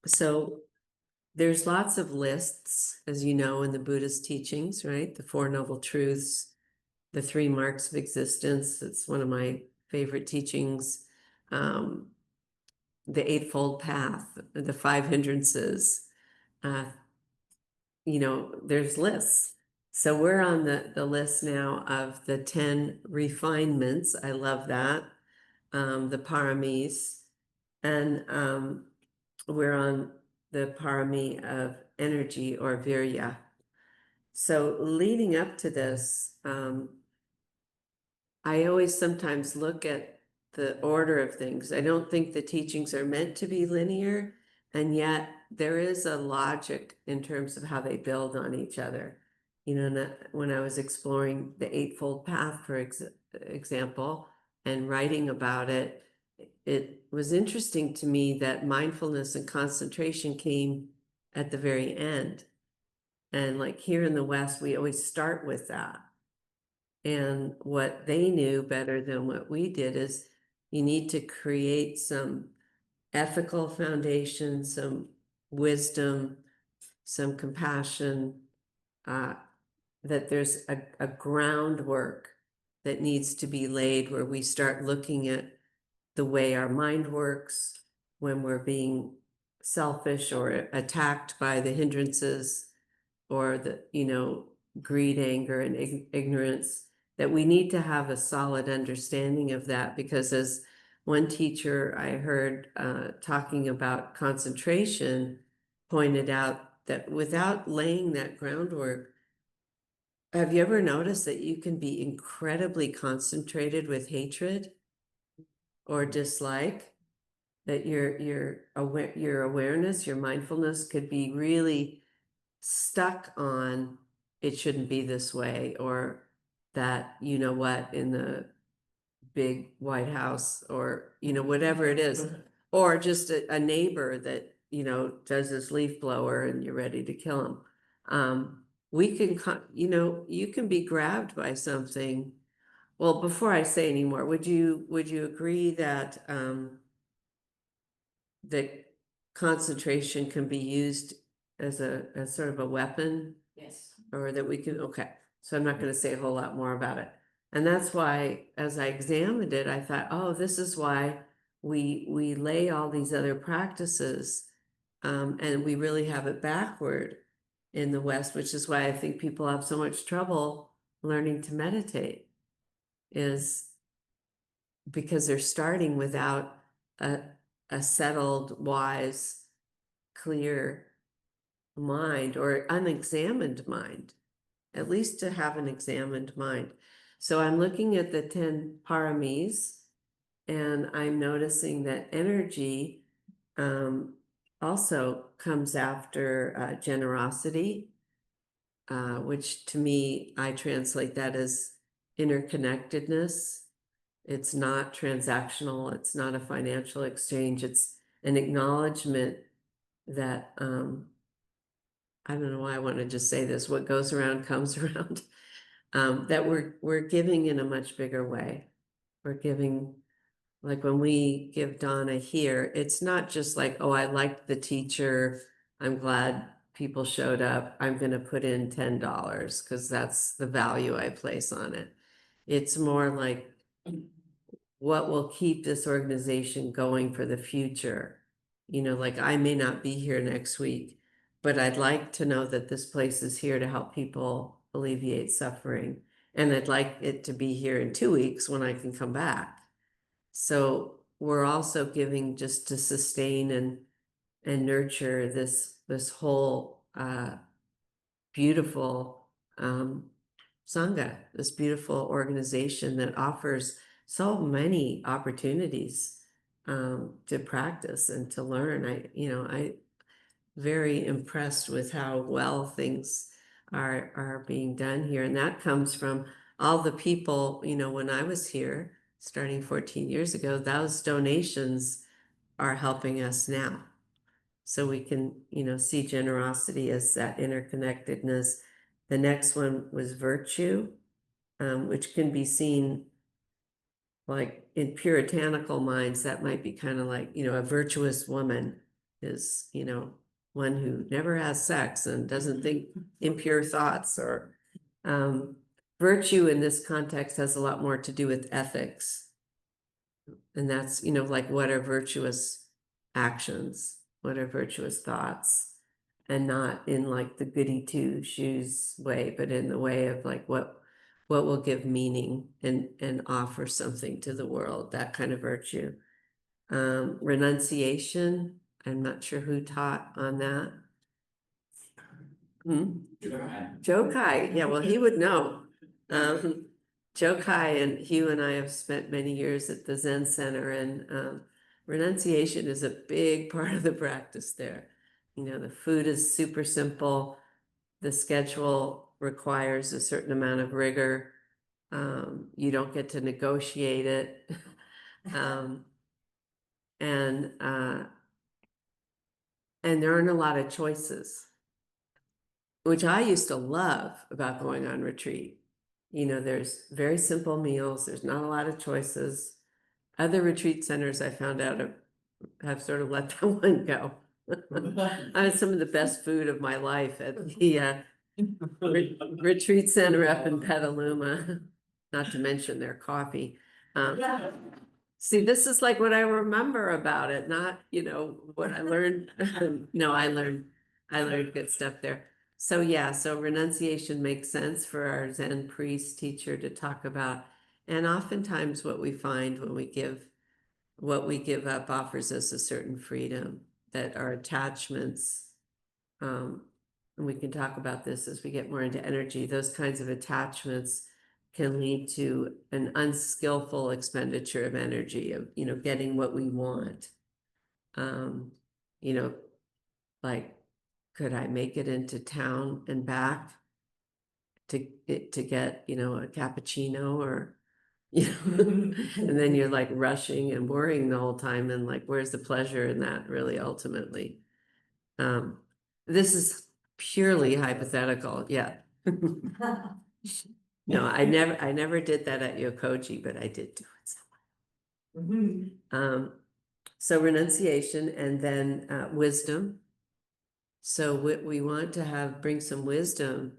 So there's lots of lists, as you know, in the Buddhist teachings, right? The Four Noble Truths, the Three Marks of Existence. It's one of my favorite teachings. The Eightfold Path, the Five Hindrances. Uh, there's lists. So we're on the list now of the 10 refinements. I love that. The paramis. And we're on the parami of energy, or Viriya. So leading up to this, I always sometimes look at the order of things. I don't think the teachings are meant to be linear, and yet there is a logic in terms of how they build on each other. When I was exploring the Eightfold Path, for example, and writing about it, it was interesting to me that mindfulness and concentration came at the very end. And like here in the West, we always start with that. And what they knew better than what we did is you need to create some ethical foundation, some wisdom, some compassion, that there's a groundwork that needs to be laid where we start looking at the way our mind works when we're being selfish or attacked by the hindrances or greed, anger, and ignorance, that we need to have a solid understanding of that. Because as one teacher I heard talking about concentration pointed out, that without laying that groundwork, have you ever noticed that you can be incredibly concentrated with hatred or dislike? That your awareness, your mindfulness could be really stuck on it shouldn't be this way, or that, what, in the big White House, or, whatever it is, or just a neighbor that, does this leaf blower and you're ready to kill him. We can, you can be grabbed by something. Well, before I say any more, would you agree that, that concentration can be used as sort of a weapon? Yes. Or that we can, okay, so I'm not going to say a whole lot more about it. And that's why, as I examined it, I thought, oh, this is why we lay all these other practices, and we really have it backward in the West, which is why I think people have so much trouble learning to meditate, is because they're starting without a settled, wise, clear mind, or unexamined mind, at least to have an examined mind. So I'm looking at the 10 paramis, and I'm noticing that energy also comes after generosity, which to me, I translate that as interconnectedness. It's not transactional. It's not a financial exchange. It's an acknowledgement that, I don't know why I want to just say this, what goes around comes around. That we're giving in a much bigger way. We're giving, like when we give Donna here, it's not just like, oh, I liked the teacher, I'm glad people showed up, I'm going to put in $10 because that's the value I place on it. It's more like, what will keep this organization going for the future? Like I may not be here next week, but I'd like to know that this place is here to help people alleviate suffering. And I'd like it to be here in 2 weeks when I can come back. So we're also giving just to sustain and nurture this whole beautiful sangha, this beautiful organization that offers so many opportunities to practice and to learn. I very impressed with how well things are being done here. And that comes from all the people, when I was here, starting 14 years ago, those donations are helping us now. So we can, see generosity as that interconnectedness. The next one was virtue, which can be seen like in puritanical minds, that might be kind of like, a virtuous woman is, one who never has sex and doesn't think impure thoughts, or virtue in this context has a lot more to do with ethics. And that's, like, what are virtuous actions? What are virtuous thoughts? And not in like the goody two shoes way, but in the way of like what will give meaning and offer something to the world, that kind of virtue. Renunciation, I'm not sure who taught on that. Joe Kai, yeah, well, he would know. Joe Kai and Hugh and I have spent many years at the Zen Center, and renunciation is a big part of the practice there. The food is super simple. The schedule requires a certain amount of rigor. You don't get to negotiate it. And there aren't a lot of choices, which I used to love about going on retreat. There's very simple meals. There's not a lot of choices. Other retreat centers I found out have sort of let that one go. I had some of the best food of my life at the retreat center up in Petaluma, not to mention their coffee. See, this is like what I remember about it, not, what I learned. No, I learned good stuff there. So yeah, so renunciation makes sense for our Zen priest teacher to talk about. And oftentimes what we find when what we give up offers us a certain freedom, that our attachments, and we can talk about this as we get more into energy, those kinds of attachments can lead to an unskillful expenditure of energy, of, getting what we want. You know, like, could I make it into town and back to get, a cappuccino, or, and then you're like rushing and worrying the whole time, and like, where's the pleasure in that really ultimately? This is purely hypothetical, yeah. No, I never did that at Yokoji, but I did do it somewhere. So renunciation, and then wisdom. So we want to bring some wisdom,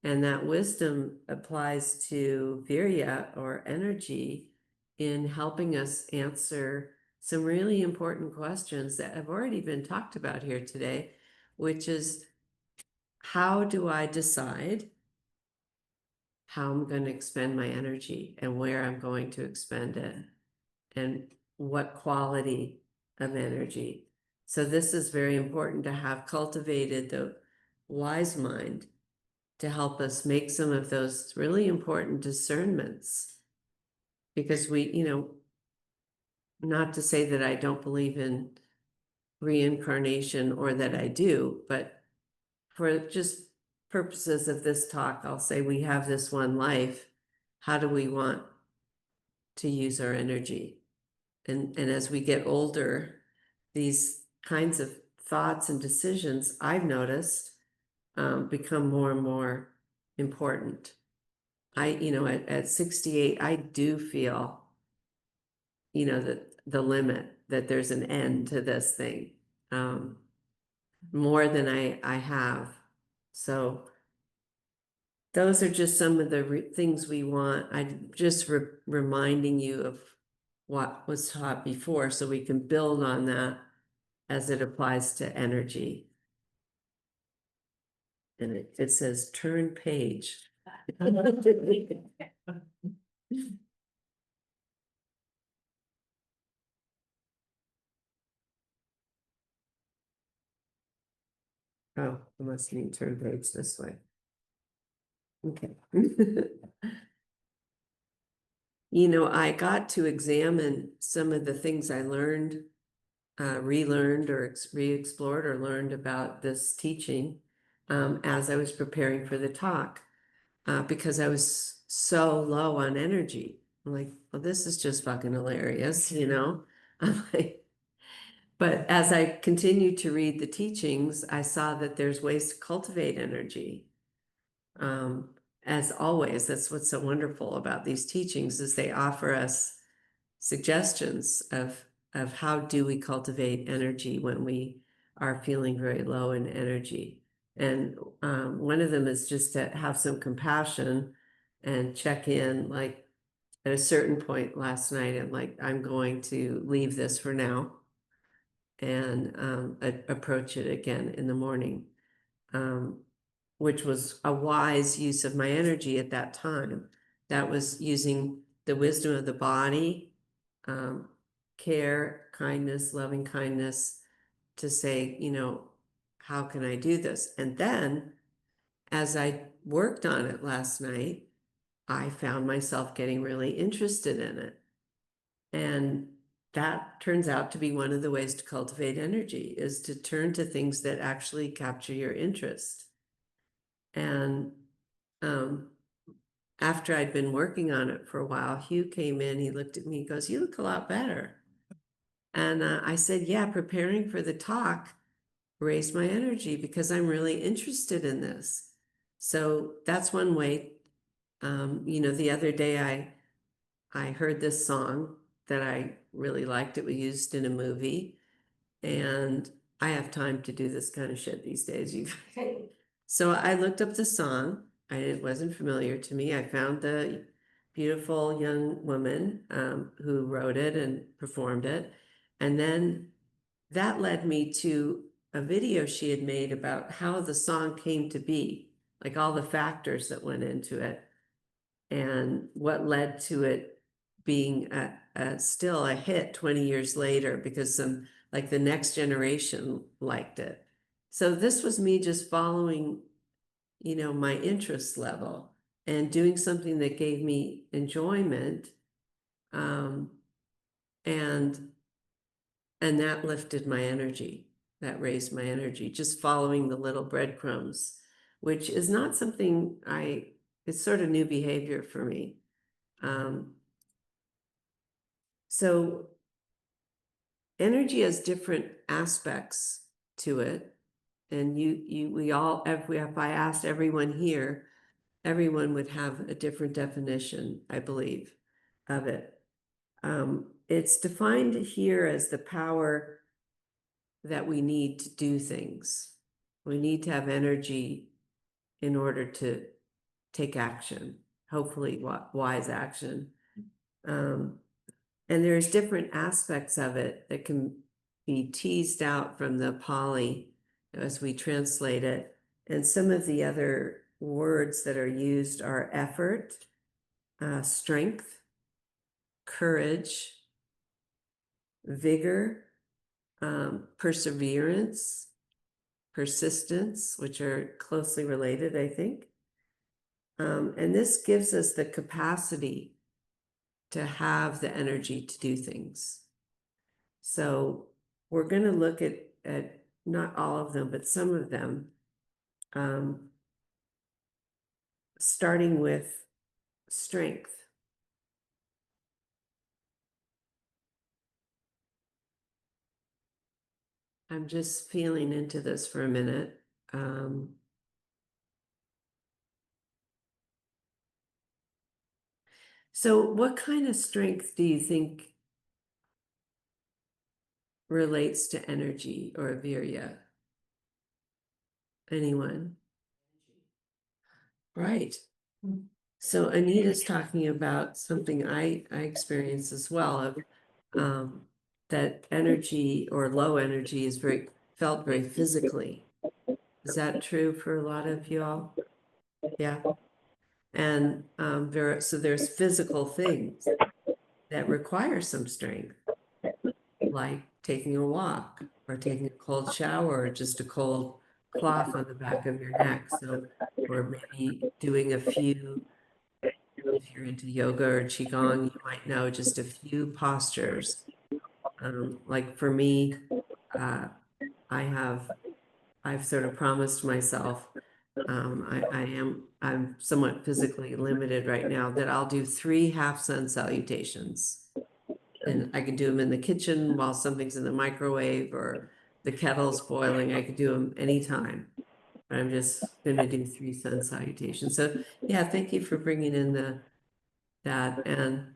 and that wisdom applies to Viriya, or energy, in helping us answer some really important questions that have already been talked about here today, which is, how do I decide how I'm going to expend my energy and where I'm going to expend it, and what quality of energy? So this is very important, to have cultivated the wise mind to help us make some of those really important discernments. Because not to say that I don't believe in reincarnation, or that I do, but for just purposes of this talk, I'll say we have this one life. How do we want to use our energy? And as we get older, these kinds of thoughts and decisions, I've noticed, become more and more important. At 68, I do feel, that the limit, that there's an end to this thing, more than I have. So those are just some of the things we want. I'm just reminding you of what was taught before, so we can build on that as it applies to energy. And it says turn page. Oh, I must mean turn page this way. Okay. I got to examine some of the things I learned, relearned, or re-explored, or learned about this teaching, as I was preparing for the talk, because I was so low on energy. I'm like, well, this is just fucking hilarious, I'm like, but as I continued to read the teachings, I saw that there's ways to cultivate energy. As always, that's what's so wonderful about these teachings, is they offer us suggestions of how do we cultivate energy when we are feeling very low in energy. And one of them is just to have some compassion and check in, like at a certain point last night, I'm like, I'm going to leave this for now and approach it again in the morning, which was a wise use of my energy at that time. That was using the wisdom of the body, um, care, kindness, loving kindness to say, how can I do this? And then as I worked on it last night, I found myself getting really interested in it. And that turns out to be one of the ways to cultivate energy, is to turn to things that actually capture your interest. And after I'd been working on it for a while, Hugh came in, he looked at me, he goes, "You look a lot better." And I said, "Yeah, preparing for the talk raised my energy because I'm really interested in this." So that's one way. The other day I heard this song that I really liked. It was used in a movie, and I have time to do this kind of shit these days, you guys. So I looked up the song. It wasn't familiar to me. I found the beautiful young woman who wrote it and performed it. And then that led me to a video she had made about how the song came to be, like all the factors that went into it and what led to it being still a hit 20 years later, because the next generation liked it. So this was me just following, my interest level and doing something that gave me enjoyment. Um, and that lifted my energy. That raised my energy, just following the little breadcrumbs, which is not something it's sort of new behavior for me. So energy has different aspects to it. And if I asked everyone here, everyone would have a different definition, I believe, of it. It's defined here as the power that we need to do things. We need to have energy in order to take action, hopefully wise action. And there's different aspects of it that can be teased out from the Pali as we translate it. And some of the other words that are used are effort, strength, courage, vigor, perseverance, persistence, which are closely related, I think. And this gives us the capacity to have the energy to do things. So we're going to look at not all of them, but some of them, starting with strength. I'm just feeling into this for a minute. So what kind of strength do you think relates to energy or Viriya? Anyone? Right. So Anita's talking about something I experience as well, of that energy or low energy is felt very physically. Is that true for a lot of you all? Yeah. And there's physical things that require some strength, like taking a walk or taking a cold shower or just a cold cloth on the back of your neck. So, or maybe doing a few, if you're into yoga or qigong, you might know just a few postures. Like for me, I've sort of promised myself, I'm somewhat physically limited right now, that I'll do 3 half sun salutations. And I can do them in the kitchen while something's in the microwave or the kettle's boiling. I could do them anytime. But I'm just going to do 3 sun salutations. So yeah, thank you for bringing in that. And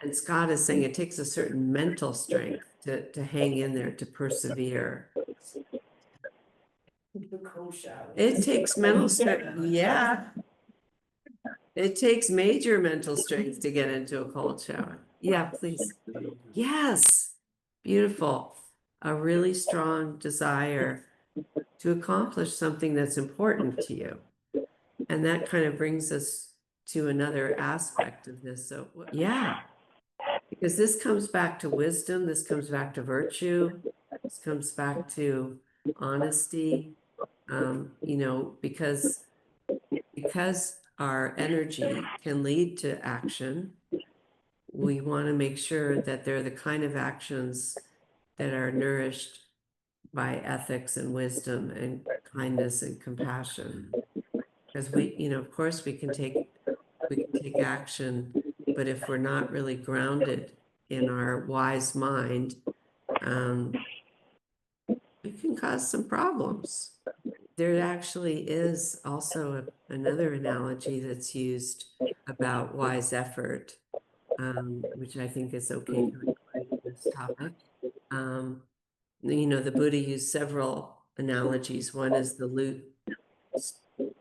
And Scott is saying it takes a certain mental strength to hang in there, to persevere. It takes mental strength. Yeah. It takes major mental strength to get into a cold shower. Yeah, please. Yes. Beautiful. A really strong desire to accomplish something that's important to you. And that kind of brings us to another aspect of this. So, yeah, because this comes back to wisdom, this comes back to virtue, this comes back to honesty, because our energy can lead to action. We want to make sure that they're the kind of actions that are nourished by ethics and wisdom and kindness and compassion. Because of course we can take action, but if we're not really grounded in our wise mind, it can cause some problems. There actually is also another analogy that's used about wise effort, which I think is okay to include in this topic. The Buddha used several analogies. One is the lute,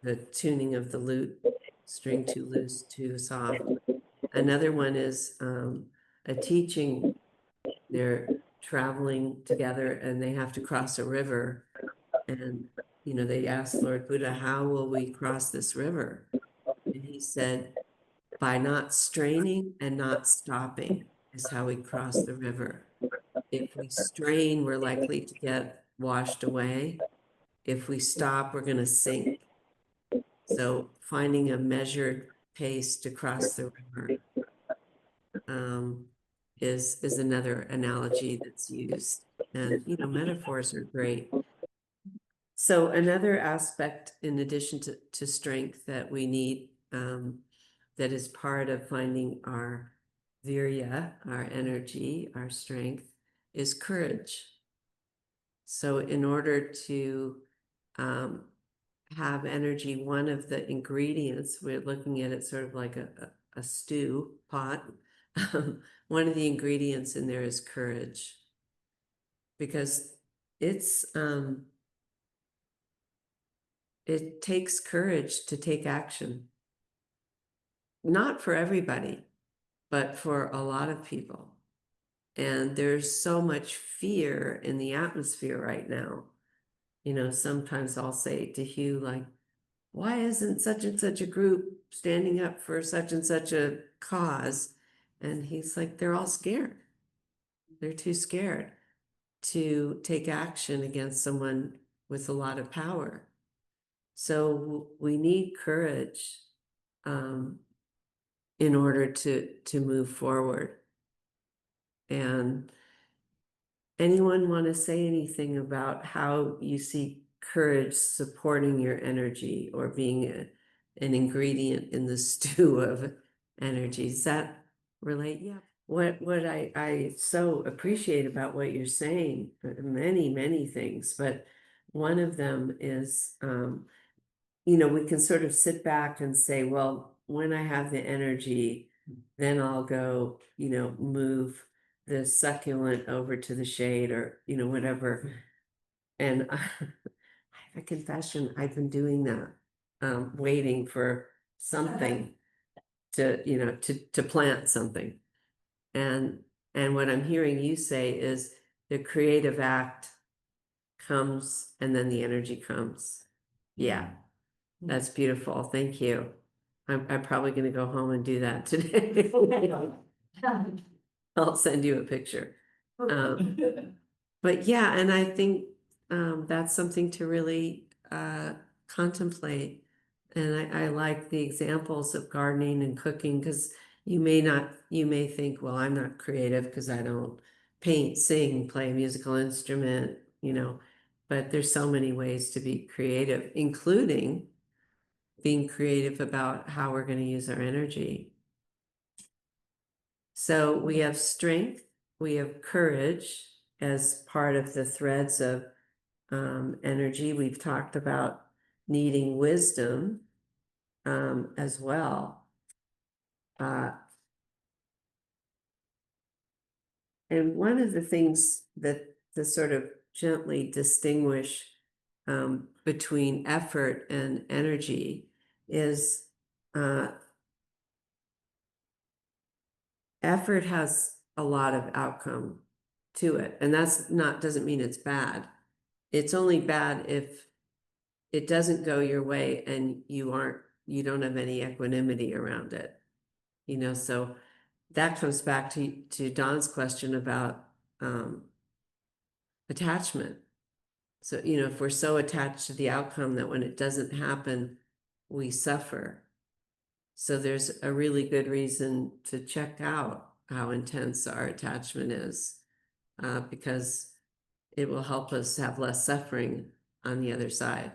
the tuning of the lute, string too loose, too soft. Another one is a teaching. They're traveling together and they have to cross a river. And, they asked Lord Buddha, how will we cross this river? And he said, by not straining and not stopping is how we cross the river. If we strain, we're likely to get washed away. If we stop, we're going to sink. So finding a measured pace to cross the river is another analogy that's used. And, metaphors are great. So another aspect, in addition to strength, that we need, that is part of finding our Viriya, our energy, our strength, is courage. So in order to have energy, one of the ingredients, we're looking at it sort of like a stew pot. One of the ingredients in there is courage, because it takes courage to take action. Not for everybody, but for a lot of people. And there's so much fear in the atmosphere right now. Sometimes I'll say to Hugh, like, why isn't such and such a group standing up for such and such a cause? And he's like, they're all scared. They're too scared to take action against someone with a lot of power. So we need courage in order to move forward. And anyone want to say anything about how you see courage supporting your energy or being an ingredient in the stew of energy? Does that relate? Yeah. What I so appreciate about what you're saying, many, many things, but one of them is, we can sort of sit back and say, well, when I have the energy, then I'll go, move the succulent over to the shade or, whatever. And I have a confession, I've been doing that, waiting for something to plant something. And what I'm hearing you say is the creative act comes and then the energy comes. Yeah, that's beautiful. Thank you. I'm probably going to go home and do that today. I'll send you a picture. But yeah, and I think that's something to really contemplate. And I like the examples of gardening and cooking, because you may think, well, I'm not creative because I don't paint, sing, play a musical instrument, but there's so many ways to be creative, including being creative about how we're going to use our energy. So we have strength, we have courage as part of the threads of energy. We've talked about needing wisdom as well. And one of the things that to sort of gently distinguish between effort and energy is effort has a lot of outcome to it. And that's not, doesn't mean it's bad. It's only bad if it doesn't go your way and you don't have any equanimity around it. So that comes back to Don's question about attachment. So, if we're so attached to the outcome that when it doesn't happen, we suffer. So there's a really good reason to check out how intense our attachment is, because it will help us have less suffering on the other side.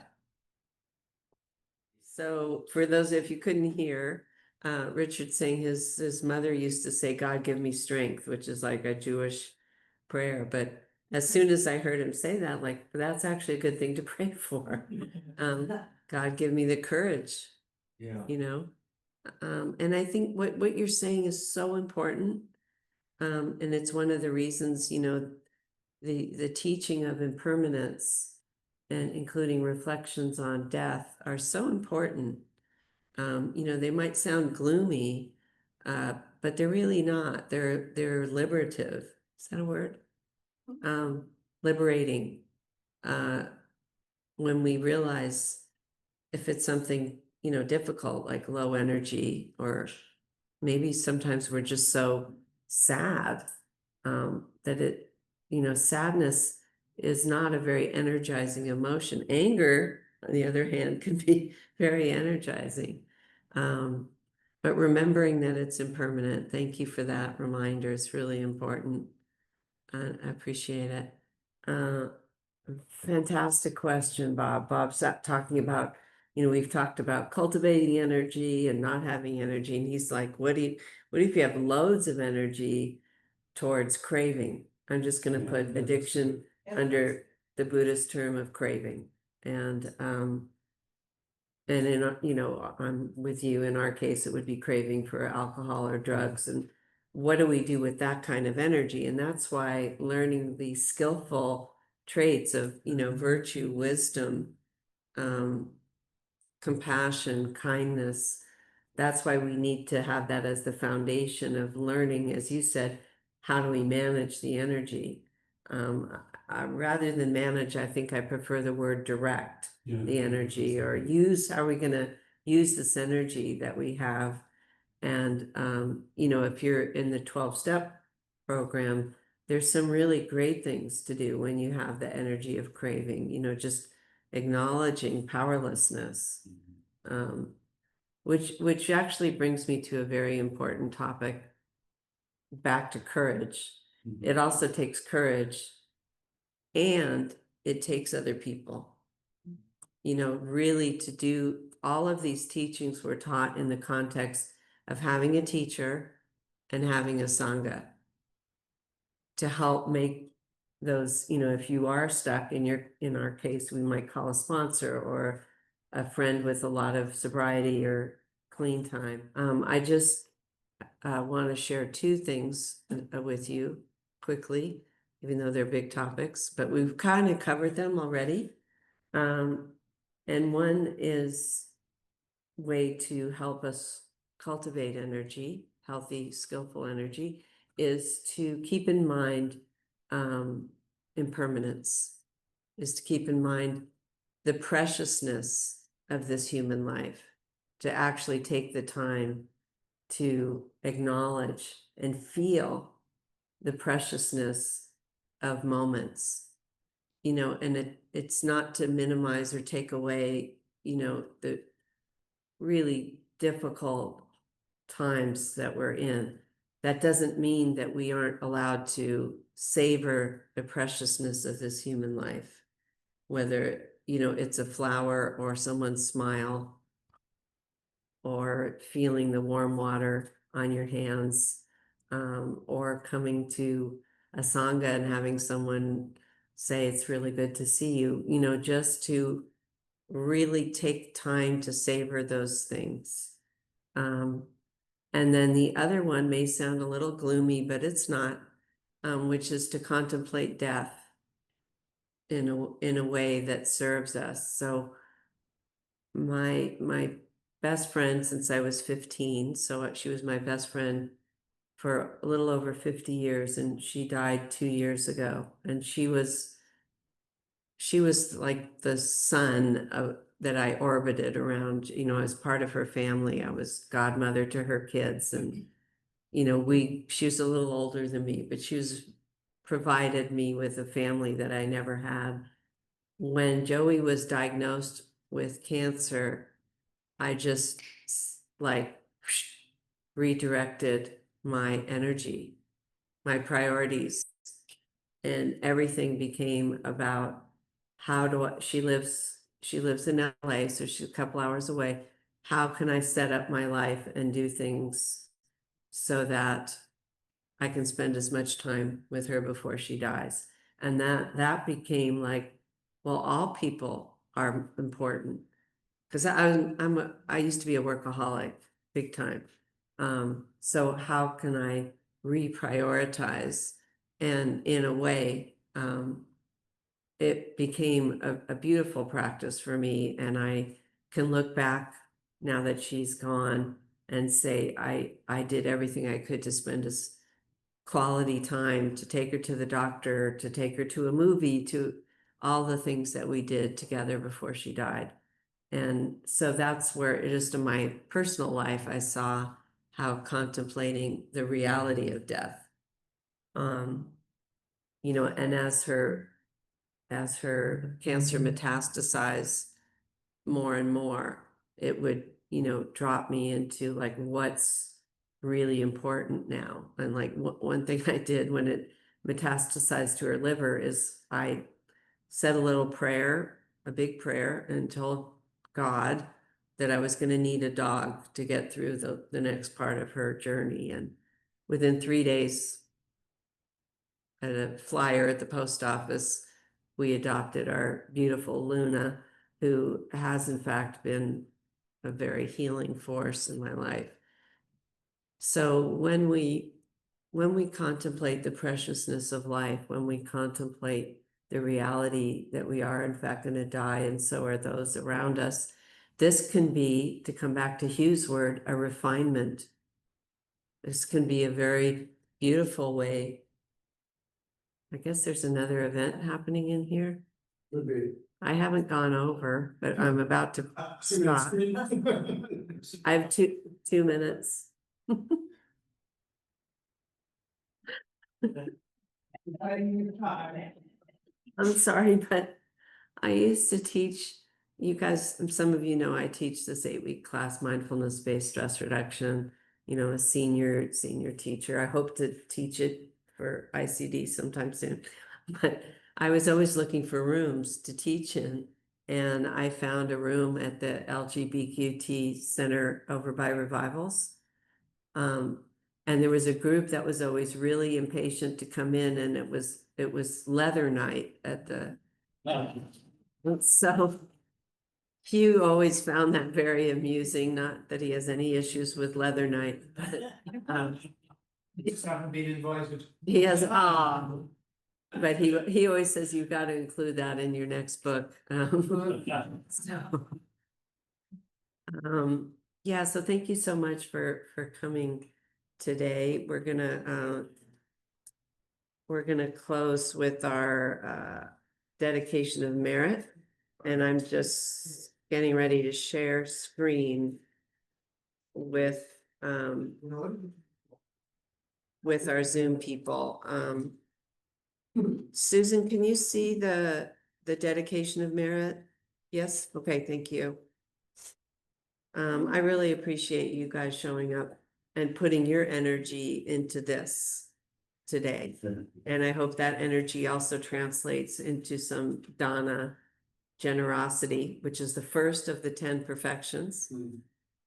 So for those of you who couldn't hear, Richard saying his mother used to say, "God give me strength," which is like a Jewish prayer. But as soon as I heard him say that, like, that's actually a good thing to pray for. God give me the courage, Yeah. And I think what you're saying is so important. And it's one of the reasons, the teaching of impermanence and including reflections on death are so important. They might sound gloomy, but they're really not. They're liberative. Is that a word? Liberating. When we realize if it's something, difficult, like low energy, or maybe sometimes we're just so sad, that sadness is not a very energizing emotion. Anger, on the other hand, can be very energizing. But remembering that it's impermanent, thank you for that reminder. It's really important. I appreciate it. Fantastic question, Bob. Bob's talking about, we've talked about cultivating energy and not having energy. And he's like, what if you have loads of energy towards craving? I'm just going to put addiction under the Buddhist term of craving. And I'm with you. In our case, it would be craving for alcohol or drugs. And what do we do with that kind of energy? And that's why learning the skillful traits of, virtue, wisdom, compassion, kindness, that's why we need to have that as the foundation of learning, as you said, how do we manage the energy? Rather than manage, I think I prefer the word direct the energy, or how are we going to use this energy that we have? And, if you're in the 12-step program, there's some really great things to do when you have the energy of craving, just acknowledging powerlessness. Which actually brings me to a very important topic, back to courage. It also takes courage, and it takes other people, really to do all of these teachings were taught in the context of having a teacher and having a sangha to help make those, if you are stuck in our case, we might call a sponsor or a friend with a lot of sobriety or clean time. I just want to share two things with you quickly, even though they're big topics, but we've kind of covered them already. And one is way to help us cultivate energy, healthy, skillful energy, is to keep in mind impermanence, is to keep in mind the preciousness of this human life, to actually take the time to acknowledge and feel the preciousness of moments, and it's not to minimize or take away, the really difficult times that we're in. That doesn't mean that we aren't allowed to savor the preciousness of this human life, whether, it's a flower or someone's smile, or feeling the warm water on your hands, or coming to a sangha and having someone say it's really good to see you, just to really take time to savor those things. And then the other one may sound a little gloomy, but it's not. which is to contemplate death in a way that serves us. So my best friend since I was 15, so she was my best friend for a little over 50 years, and she died 2 years ago. And she was like the sun that I orbited around, as part of her family. I was godmother to her kids, and she was a little older than me, but she was provided me with a family that I never had. When Joey was diagnosed with cancer, I just like redirected my energy, my priorities, and everything became about she lives in LA, so she's a couple hours away. How can I set up my life and do things so that I can spend as much time with her before she dies? And that became like, well, all people are important. Because I used to be a workaholic, big time. So how can I reprioritize? And in a way, it became a beautiful practice for me. And I can look back now that she's gone and say, I did everything I could to spend as quality time, to take her to the doctor, to take her to a movie, to all the things that we did together before she died. And so that's where, just in my personal life, I saw how contemplating the reality of death, um, and as her cancer metastasized more and more, it would, drop me into like, what's really important now. And like one thing I did when it metastasized to her liver is I said a little prayer, a big prayer, and told God that I was going to need a dog to get through the next part of her journey. And within 3 days, at a flyer at the post office, we adopted our beautiful Luna, who has in fact been a very healing force in my life. So when we contemplate the preciousness of life, when we contemplate the reality that we are in fact going to die, and so are those around us, this can be, to come back to Hugh's word, a refinement. This can be a very beautiful way. I guess there's another event happening in here. Could be. I haven't gone over, but I'm about to stop. I have 2 minutes. I'm sorry, but I used to teach you guys, some of you know, I teach this 8-week class, mindfulness-based stress reduction, a senior teacher. I hope to teach it for ICD sometime soon. But I was always looking for rooms to teach in. And I found a room at the LGBTQ Center over by Revivals. And there was a group that was always really impatient to come in, and it was leather night at the. So Hugh always found that very amusing, not that he has any issues with leather night, but Just haven't been invited. he has, but he always says you've got to include that in your next book. So, yeah, so thank you so much for coming today. We're gonna close with our dedication of merit, and I'm just getting ready to share screen with our Zoom people. Susan, can you see the dedication of merit? Yes, okay, thank you. I really appreciate you guys showing up and putting your energy into this today. And I hope that energy also translates into some dana, generosity, which is the first of the 10 perfections.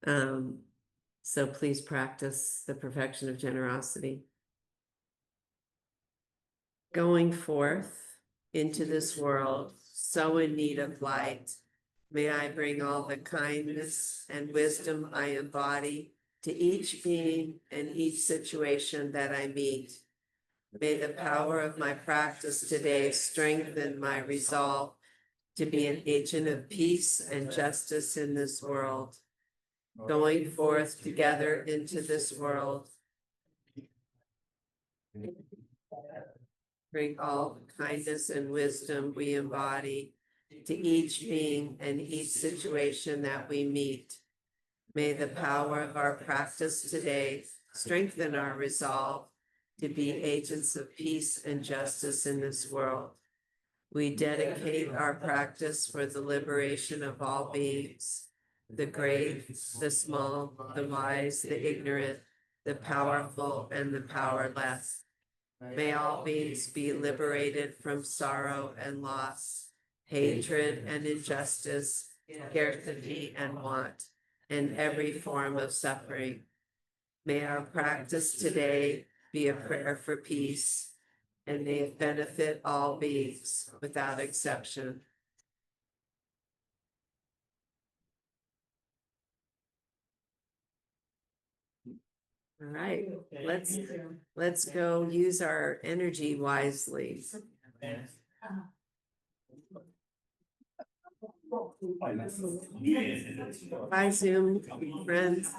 So please practice the perfection of generosity. Going forth into this world, so in need of light, may I bring all the kindness and wisdom I embody to each being and each situation that I meet. May the power of my practice today strengthen my resolve to be an agent of peace and justice in this world. Going forth together into this world, bring all the kindness and wisdom we embody to each being and each situation that we meet. May the power of our practice today strengthen our resolve to be agents of peace and justice in this world. We dedicate our practice for the liberation of all beings, the great, the small, the wise, the ignorant, the powerful, and the powerless. May all beings be liberated from sorrow and loss, hatred and injustice, scarcity and want, and every form of suffering. May our practice today be a prayer for peace, and may it benefit all beings without exception. All right, let's go use our energy wisely. Bye, Zoom friends.